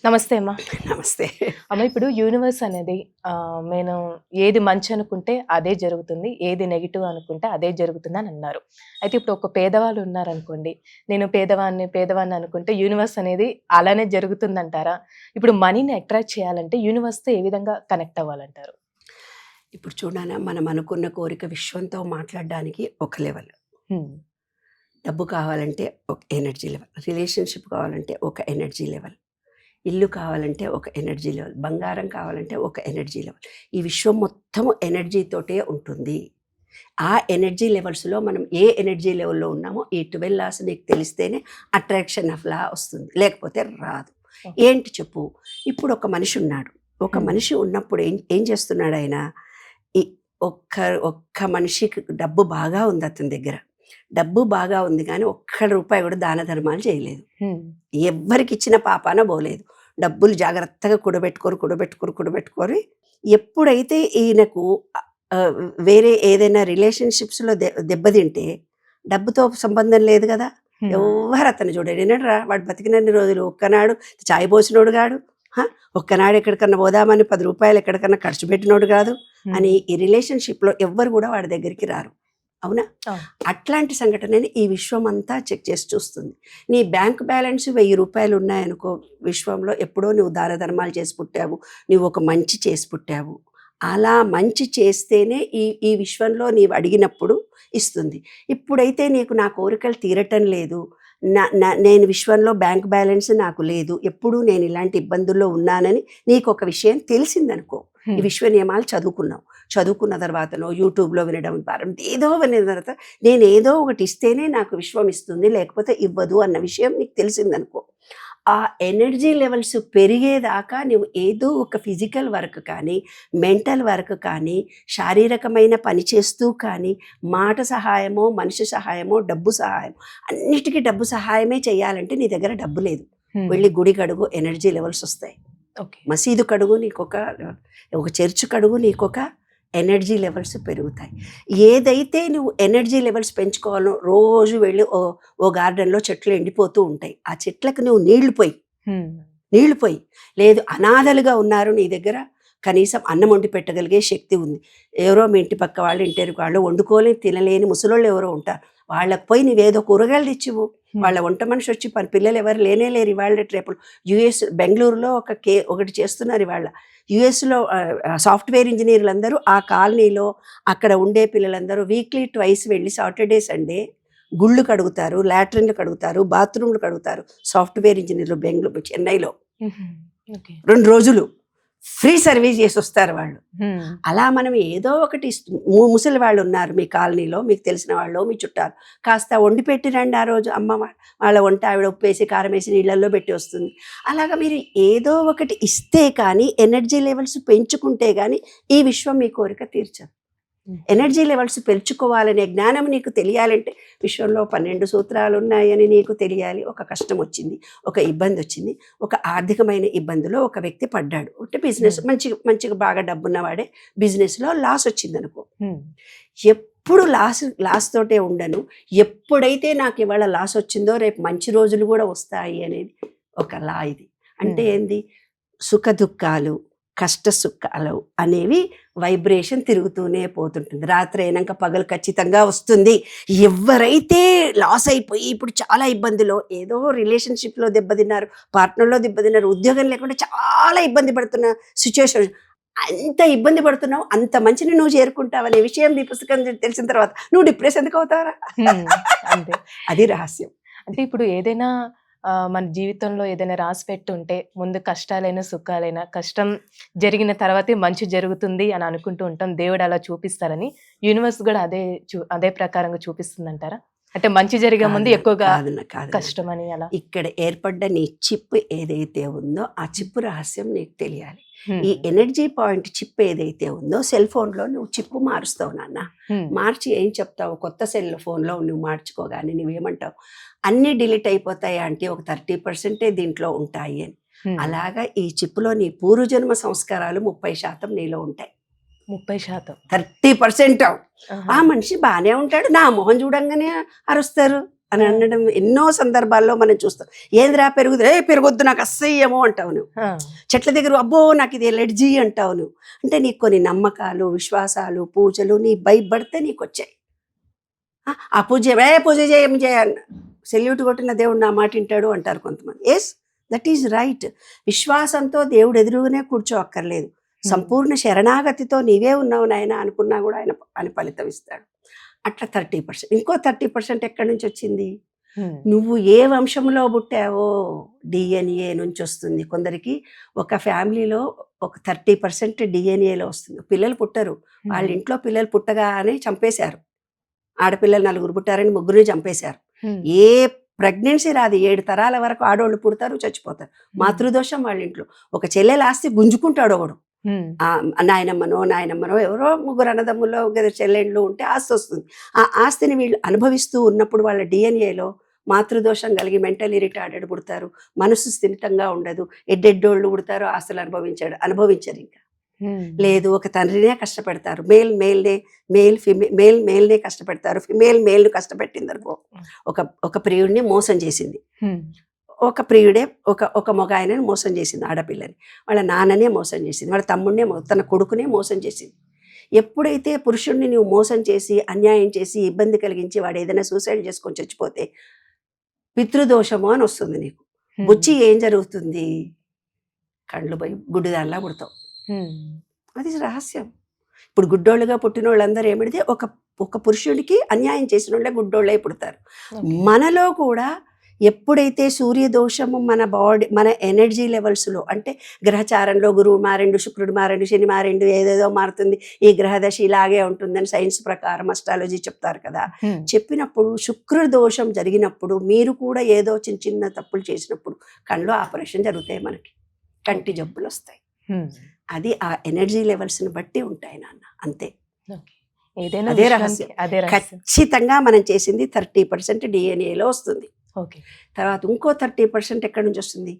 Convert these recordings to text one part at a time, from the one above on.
నమస్తే అమ్మా. నమస్తే. అమ్మ, ఇప్పుడు యూనివర్స్ అనేది నేను ఏది మంచి అనుకుంటే అదే జరుగుతుంది. ఏది నెగెటివ్ అనుకుంటే అదే జరుగుతుందని అన్నారు. అయితే ఇప్పుడు ఒక పేదవాళ్ళు ఉన్నారనుకోండి. నేను పేదవాడిని అనుకుంటే యూనివర్స్ అనేది అలానే జరుగుతుందంటారా? ఇప్పుడు మనీని అట్రాక్ట్ చేయాలంటే యూనివర్స్‌తో ఏ విధంగా కనెక్ట్ అవ్వాలంటారు? ఇప్పుడు చూడనా మనం అనుకున్న కోరిక విశ్వంతో మాట్లాడడానికి ఒక లెవెల్. హ్మ్. డబ్బు కావాలంటే ఒక ఎనర్జీ లెవెల్. రిలేషన్‌షిప్ కావాలంటే ఒక ఎనర్జీ లెవెల్. ఇల్లు కావాలంటే ఒక ఎనర్జీ లెవెల్. బంగారం కావాలంటే ఒక ఎనర్జీ లెవెల్. ఈ విశ్వం మొత్తము ఎనర్జీతోటే ఉంటుంది. ఆ ఎనర్జీ లెవెల్స్‌లో మనం ఏ ఎనర్జీ లెవెల్‌లో ఉన్నామో ఈ 12 లాస్ నీకు తెలిస్తేనే అట్రాక్షన్ ఆఫ్ లా వస్తుంది. లేకపోతే రాదు. ఏంటి చెప్పు? ఇప్పుడు ఒక మనిషి ఉన్నాడు. ఒక మనిషి ఉన్నప్పుడు ఏం ఏం చేస్తున్నాడు ఆయన? ఈ ఒక్క ఒక్క మనిషికి డబ్బు బాగా ఉంది అతని దగ్గర. డబ్బు బాగా ఉంది కానీ ఒక్క రూపాయి కూడా దాన ధర్మాలు చేయలేదు. ఎవ్వరికి ఇచ్చిన పాపాన పోలేదు. డబ్బులు జాగ్రత్తగా కూడబెట్టుకొని ఎప్పుడైతే ఈయనకు వేరే ఏదైనా రిలేషన్షిప్స్లో దెబ్బతింటే డబ్బుతో సంబంధం లేదు కదా. ఎవరు అతను చూడండి వినడరా. వాడు బతికినన్ని రోజులు ఒక్కనాడు చాయ్ పోసినోడు కాడు, ఒక్కనాడు ఎక్కడికన్నా పోదామని 10 రూపాయలు ఎక్కడికన్నా ఖర్చు పెట్టినోడు కాదు అని ఈ రిలేషన్షిప్లో ఎవ్వరు కూడా వాడి దగ్గరికి రారు. అవునా? అట్లాంటి సంఘటనని ఈ విశ్వం అంతా చెక్ చేసి చూస్తుంది. నీ బ్యాంక్ బ్యాలెన్స్ 1000 రూపాయలు ఉన్నాయనుకో, విశ్వంలో ఎప్పుడో నువ్వు దాన ధర్మాలు చేసి పుట్టావు, నువ్వు ఒక మంచి చేసి పుట్టావు. అలా మంచి చేస్తేనే ఈ విశ్వంలో నీవు అడిగినప్పుడు ఇస్తుంది. ఇప్పుడైతే నీకు నా కోరికలు తీరటం లేదు, నేను విశ్వంలో బ్యాంక్ బ్యాలెన్స్ నాకు లేదు, ఎప్పుడూ నేను ఇలాంటి ఇబ్బందుల్లో ఉన్నానని నీకు ఒక విషయం తెలిసిందనుకో, ఈ విశ్వ నియమాలు చదువుకున్న తర్వాతనో యూట్యూబ్లో వినడం ద్వారా ఏదో విన్న తర్వాత నేను ఏదో ఒకటి ఇస్తేనే నాకు విశ్వం ఇస్తుంది, లేకపోతే ఇవ్వదు అన్న విషయం నీకు తెలిసిందనుకో, ఆ ఎనర్జీ లెవెల్స్ పెరిగేదాకా నువ్వు ఏదో ఒక ఫిజికల్ వర్క్ కానీ, మెంటల్ వర్క్ కానీ, శారీరకమైన పని చేస్తూ కానీ, మాట సహాయమో, మనిషి సహాయమో, డబ్బు సహాయం, అన్నిటికీ డబ్బు సహాయమే చేయాలంటే నీ దగ్గర డబ్బు లేదు. వెళ్ళి గుడి కడుగు, ఎనర్జీ లెవెల్స్ వస్తాయి. మసీదు కడుగు, ఒక చర్చ్ కడుగు, నీకొక ఎనర్జీ లెవెల్స్ పెరుగుతాయి. ఏదైతే నువ్వు ఎనర్జీ లెవెల్స్ పెంచుకోవాలో రోజు వెళ్ళి ఓ గార్డెన్లో చెట్లు ఎండిపోతూ ఉంటాయి, ఆ చెట్లకు నువ్వు నీళ్లు పోయి. లేదు అనాథలుగా ఉన్నారు, నీ దగ్గర కనీసం అన్నం వండి పెట్టగలిగే శక్తి ఉంది, ఎవరో మీ ఇంటి పక్క వాళ్ళు ఇంటి వాళ్ళు వండుకోలేని తినలేని ముసలోళ్ళు ఎవరో ఉంటారు, వాళ్ళకి పోయి నువ్వేదో కూరగాయలు తెచ్చివు. వాళ్ళ వంట మనిషి వచ్చి పిల్లలు ఎవరు లేరు ఇవాళ రేపు. యుఎస్ బెంగళూరులో ఒకటి చేస్తున్నారు ఇవాళ. యుఎస్లో సాఫ్ట్వేర్ ఇంజనీర్లు అందరూ ఆ కాలనీలో అక్కడ ఉండే పిల్లలందరూ వీక్లీ 2 వెళ్ళి సాటర్డే సండే గుళ్ళు కడుగుతారు, లాట్రిన్లు కడుగుతారు, బాత్రూమ్లు కడుగుతారు. సాఫ్ట్వేర్ ఇంజనీర్లు బెంగళూరు, చెన్నైలో 2 రోజులు ఫ్రీ సర్వీస్ చేసి వస్తారు వాళ్ళు. అలా మనం ఏదో ఒకటి ముసలి వాళ్ళు ఉన్నారు మీ కాలనీలో, మీకు తెలిసిన వాళ్ళు, మీ చుట్టాలు, కాస్త వండి పెట్టి రండి. ఆ రోజు అమ్మ వాళ్ళ వంట ఆవిడ ఉప్పేసి కారం వేసి నీళ్ళల్లో పెట్టి వస్తుంది. అలాగా మీరు ఏదో ఒకటి ఇస్తే కానీ, ఎనర్జీ లెవెల్స్ పెంచుకుంటే కానీ ఈ విశ్వం మీ కోరిక తీర్చదు. ఎనర్జీ లెవెల్స్ పెంచుకోవాలనే జ్ఞానం నీకు తెలియాలంటే విశ్వంలో 12 సూత్రాలు ఉన్నాయని నీకు తెలియాలి. ఒక కష్టం వచ్చింది, ఒక ఇబ్బంది వచ్చింది, ఒక ఆర్థికమైన ఇబ్బందిలో ఒక వ్యక్తి పడ్డాడు. అంటే బిజినెస్ మంచిగా బాగా డబ్బున్నవాడే బిజినెస్లో లాస్ వచ్చింది అనుకో, ఎప్పుడు లాస్ తోటే ఉండను. ఎప్పుడైతే నాకు ఇవాళ లాస్ వచ్చిందో రేపు మంచి రోజులు కూడా వస్తాయి అనేది ఒక లా. ఇది అంటే ఏంది? సుఖ దుఃఖాలు, కష్ట సుఖాలు అనేవి వైబ్రేషన్ తిరుగుతూనే పోతుంటుంది. రాత్రి అయినాక పగలు ఖచ్చితంగా వస్తుంది. ఎవరైతే లాస్ అయిపోయి ఇప్పుడు చాలా ఇబ్బందిలో, ఏదో రిలేషన్షిప్లో దెబ్బతిన్నారు, పార్ట్నర్లో దెబ్బతిన్నారు, ఉద్యోగం లేకుండా చాలా ఇబ్బంది పడుతున్న సిచ్యువేషన్, అంత ఇబ్బంది పడుతున్నావు, అంత మంచిని నువ్వు చేరుకుంటావు అనే విషయం నీ పుస్తకం తెలిసిన తర్వాత నువ్వు డిప్రెస్ ఎందుకు అవుతావరా? అది రహస్యం. అంటే ఇప్పుడు ఏదైనా మన జీవితంలో ఏదైనా రాసి పెట్టుంటే ముందు కష్టాలైనా సుఖాలైనా, కష్టం జరిగిన తర్వాతే మంచి జరుగుతుంది అని అనుకుంటూ ఉంటాం. దేవుడు అలా చూపిస్తారని యూనివర్స్ కూడా అదే ప్రకారంగా చూపిస్తుందంటారా? అంటే మంచి జరిగే ముందు ఎక్కువగా కష్టం అని అలా. ఇక్కడ ఏర్పడ్డ నీ చిప్ ఏదైతే ఉందో ఆ చిప్ రహస్యం నీకు తెలియాలి. ఈ ఎనర్జీ పాయింట్ చిప్ ఏదైతే ఉందో, సెల్ ఫోన్లో నువ్వు చిప్పు మారుస్తావు నాన్న. మార్చి ఏం చెప్తావు? కొత్త సెల్ ఫోన్లో నువ్వు మార్చుకోగానే నువ్వేమంటావు? అన్నీ డిలీట్ అయిపోతాయి అంటే ఒక 30% దీంట్లో ఉంటాయి అని. అలాగా ఈ చిప్పులో నీ పూర్వజన్మ సంస్కారాలు 30% నీలో ఉంటాయి. 30%, 30%. ఆ మనిషి బాగానే ఉంటాడు, నా మొహం చూడంగానే అరుస్తారు. అని అనడం ఎన్నో సందర్భాల్లో మనం చూస్తాం. ఏందిరా పెరగొద్దు నాకు అసహ్యము అంటావు నువ్వు. చెట్ల దగ్గర అబ్బో నాకు ఇది ఎలర్జీ అంటావు నువ్వు. అంటే నీకు కొన్ని నమ్మకాలు, విశ్వాసాలు, పూజలు నీ భయపడితే నీకు వచ్చాయి. ఆ పూజ పూజ చేయం చేయాలి, సెల్యూట్ కొట్టిన దేవుడు నా మాట వింటాడు అంటారు కొంతమంది. Yes, that is right. విశ్వాసంతో దేవుడు ఎదురుగానే కూర్చోక్కర్లేదు. సంపూర్ణ శరణాగతితో నీవే ఉన్నావు నాయన అనుకున్నా కూడా ఆయన ఫలితం ఇస్తాడు. అట్లా 30%. ఇంకో 30% ఎక్కడి నుంచి వచ్చింది? నువ్వు ఏ వంశంలో పుట్టావో డిఎన్ఏ నుంచి వస్తుంది. కొందరికి ఒక ఫ్యామిలీలో ఒక 30% డిఎన్ఏలో వస్తుంది. పిల్లలు పుట్టరు, వాళ్ళ ఇంట్లో పిల్లలు పుట్టగానే చంపేశారు. ఆడపిల్లలు 4 పుట్టారని 3 చంపేశారు. ఏ ప్రెగ్నెన్సీ రాదు, 7 తరాల వరకు ఆడోళ్ళు పుడతారు, చచ్చిపోతారు. మాతృదోషం వాళ్ళ ఇంట్లో. ఒక చెల్లెలు ఆస్తి గుంజుకుంటాడు ఒకడు, నాయనమ్మనో ఎవరో 3 అన్నదమ్ముల్లో చెల్లెళ్ళు ఉంటే ఆస్తి వస్తుంది. ఆ ఆస్తిని వీళ్ళు అనుభవిస్తూ ఉన్నప్పుడు వాళ్ళ డిఎన్ఏలో మాతృదోషం కలిగి మెంటలీ రిటార్డెడ్ పుడతారు, మనసు స్థిమితంగా ఉండదు, ఎడ్డెడ్డోళ్ళు పుడతారు, ఆస్తులు అనుభవించరు. ఇంకా లేదు, ఒక తండ్రినే కష్టపెడతారు, మేల్నే కష్టపెడతారు, ఫిమేల్ మేల్ను కష్టపెట్టిందనుకో. ఒక ప్రియుడిని మోసం చేసింది, ఒక ప్రియుడే ఒక మగ ఆయనని మోసం చేసింది, ఆడపిల్లని వాళ్ళ నాన్ననే మోసం చేసింది, వాళ్ళ తమ్ముడినే తన కొడుకునే మోసం చేసింది. ఎప్పుడైతే పురుషుడిని నువ్వు మోసం చేసి అన్యాయం చేసి ఇబ్బంది కలిగించి వాడు ఏదైనా సూసైడ్ చేసుకొని చచ్చిపోతే పితృదోషము అని వస్తుంది నీకు. బుచ్చి ఏం జరుగుతుంది? కళ్ళు పోయి గుడ్డిదానిలా పుడతావు. అది రహస్యం. ఇప్పుడు గుడ్డోళ్ళుగా పుట్టిన వాళ్ళందరూ ఏమిటితే ఒక పురుషుడికి అన్యాయం చేసిన వాళ్ళే గుడ్డోళ్ళే పుడతారు. మనలో కూడా ఎప్పుడైతే సూర్యదోషము మన బాడీ మన ఎనర్జీ లెవెల్స్లో, అంటే గ్రహచారంలో గురువు మారిండు, శుక్రుడు మారిండు, శని మారిండు, ఏదేదో మారుతుంది, ఈ గ్రహదశ ఇలాగే ఉంటుందని సైన్స్ ప్రకారం అస్ట్రాలజీ చెప్తారు కదా. చెప్పినప్పుడు శుక్రదోషం జరిగినప్పుడు మీరు కూడా ఏదో చిన్న తప్పులు చేసినప్పుడు కళ్ళు ఆపరేషన్ జరుగుతాయి, మనకి కంటి జబ్బులు వస్తాయి. అది ఆ ఎనర్జీ లెవెల్స్ని బట్టి ఉంటాయి నాన్న, అంతే. అదే రహస్యం. ఖచ్చితంగా మనం చేసింది 30% డిఎన్ఏలో వస్తుంది. తర్వాత ఇంకో 30% ఎక్కడి నుంచి వస్తుంది?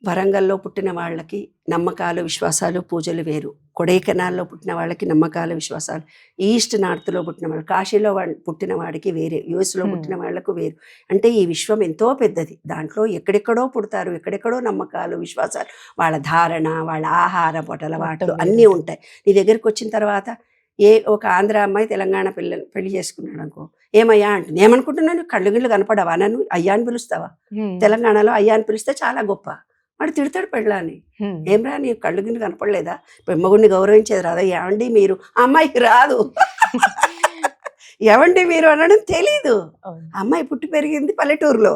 వరంగల్లో పుట్టిన వాళ్ళకి నమ్మకాలు, విశ్వాసాలు, పూజలు వేరు. కొడైకెనాల్లో పుట్టిన వాళ్ళకి నమ్మకాలు, విశ్వాసాలు. ఈస్ట్ నార్త్లో పుట్టిన వాళ్ళు, కాశీలో పుట్టిన వాడికి వేరే, యుఎస్లో పుట్టిన వాళ్ళకు వేరు. అంటే ఈ విశ్వం ఎంతో పెద్దది. దాంట్లో ఎక్కడెక్కడో పుడతారు, ఎక్కడెక్కడో నమ్మకాలు, విశ్వాసాలు, వాళ్ళ ధారణ, వాళ్ళ ఆహారపు అలవాట్లు అన్నీ ఉంటాయి. నీ దగ్గరికి వచ్చిన తర్వాత ఒక ఆంధ్ర అమ్మాయి తెలంగాణ పెళ్లి చేసుకున్నాడు అనుకో, ఏమయ్యా అంటుంది. ఏమనుకుంటున్నాను, కళ్ళు గిళ్ళు కనపడవా, నన్ను అయ్యా అని పిలుస్తావా? తెలంగాణలో అయ్యా అని పిలిస్తే చాలా గొప్ప. వాడు తిడతాడు పెళ్ళాన్ని, ఏమరా నీ కళ్ళు గిళ్ళు కనపడలేదా, పెమ్మగుడిని గౌరవించేది రాదా, ఏమండి మీరు, ఆ అమ్మాయికి రాదు. ఎవండి మీరు అనడం తెలీదు. అమ్మాయి పుట్టి పెరిగింది పల్లెటూరులో.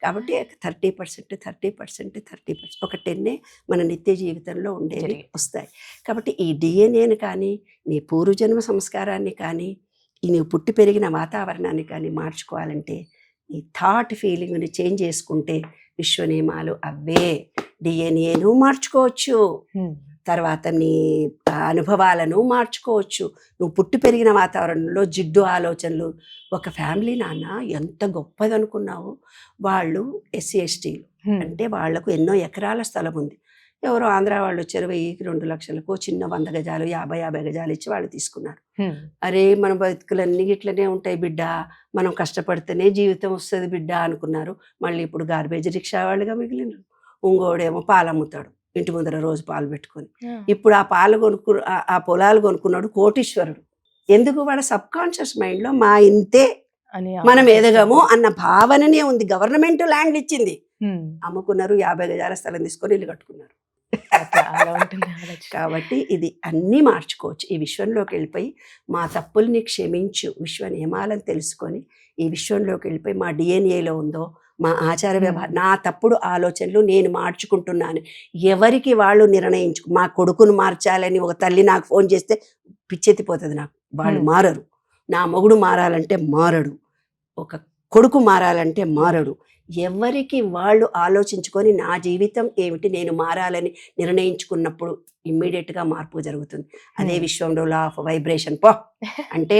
కాబట్టి 30% ఒక 10 మన నిత్య జీవితంలో ఉండేవి వస్తాయి. కాబట్టి ఈ డిఎన్ఏని కానీ, నీ పూర్వజన్మ సంస్కారాన్ని కానీ, ఈ నీవు పుట్టి పెరిగిన వాతావరణాన్ని కానీ మార్చుకోవాలంటే నీ థాట్ ఫీలింగ్ని చేంజ్ చేసుకుంటే విశ్వ నియమాలు అవే. డిఎన్ఏను మార్చుకోవచ్చు, తర్వాత నీ అనుభవాలను మార్చుకోవచ్చు. నువ్వు పుట్టి పెరిగిన వాతావరణంలో జిడ్డు ఆలోచనలు. ఒక ఫ్యామిలీ నాన్న ఎంత గొప్పదనుకున్నావు, వాళ్ళు ఎస్సీ ఎస్టీలు, అంటే వాళ్లకు ఎన్నో ఎకరాల స్థలం ఉంది. ఎవరో ఆంధ్ర వాళ్ళు వచ్చారు, 1000కి 2 లక్షలకు చిన్న 100 గజాలు 50 గజాలు ఇచ్చి వాళ్ళు తీసుకున్నారు. అరే మన బతుకులన్నీ ఇట్లనే ఉంటాయి బిడ్డ, మనం కష్టపడితేనే జీవితం వస్తుంది బిడ్డ అనుకున్నారు. మళ్ళీ ఇప్పుడు గార్బేజ్ రిక్షా వాళ్ళుగా మిగిలినారు. ఇంకోడేమో పాలు అమ్ముతాడు, ఇంటి ముందర రోజు పాలు పెట్టుకొని. ఇప్పుడు ఆ పొలాలు కొనుక్కున్నాడు కోటీశ్వరుడు. ఎందుకు? వాళ్ళ సబ్ కాన్షియస్ మైండ్లో మా ఇంతే మనం ఎదగము అన్న భావననే ఉంది. గవర్నమెంట్ ల్యాండ్ ఇచ్చింది, అమ్ముకున్నారు, 50 గజాల స్థలం తీసుకొని ఇల్లు కట్టుకున్నారు. కాబట్టి ఇది అన్నీ మార్చుకోవచ్చు. ఈ విశ్వంలోకి వెళ్ళిపోయి మా తప్పుల్ని క్షమించు, విశ్వ నియమాలను తెలుసుకొని ఈ విశ్వంలోకి వెళ్ళిపోయి మా డిఎన్ఏలో ఉందో మా ఆచార వ్యవహారం, నా తప్పుడు ఆలోచనలు నేను మార్చుకుంటున్నాను. ఎవరికి వాళ్ళు నిర్ణయించుకు. మా కొడుకును మార్చాలని ఒక తల్లి నాకు ఫోన్ చేస్తే పిచ్చెత్తిపోతుంది నాకు. వాళ్ళు మారరు. నా మొగుడు మారాలంటే మారడు, ఒక కొడుకు మారాలంటే మారడు. ఎవరికి వాళ్ళు ఆలోచించుకొని నా జీవితం ఏమిటి, నేను మారాలని నిర్ణయించుకున్నప్పుడు ఇమ్మీడియట్గా మార్పు జరుగుతుంది. అదే విశ్వంలో లా ఆఫ్ వైబ్రేషన్. అంటే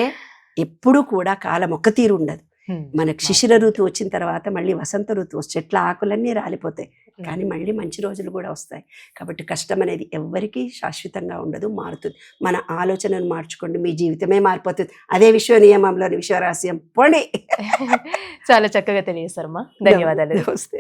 ఎప్పుడు కూడా కాలం ఒక్క తీరు ఉండదు. మనకు శిశిర ఋతువు వచ్చిన తర్వాత మళ్ళీ వసంత ఋతువు వస్తుంది, చెట్ల ఆకులన్నీ రాలిపోతాయి, కానీ మళ్ళీ మంచి రోజులు కూడా వస్తాయి. కాబట్టి కష్టం అనేది ఎవ్వరికీ శాశ్వతంగా ఉండదు, మారుతుంది. మన ఆలోచనను మార్చుకోండి, మీ జీవితమే మారిపోతుంది. అదే విశ్వ నియమంలోని విశ్వరహస్యం. పోండి. చాలా చక్కగా తెలియజేశారమ్మా. ధన్యవాదాలు. నమస్తే.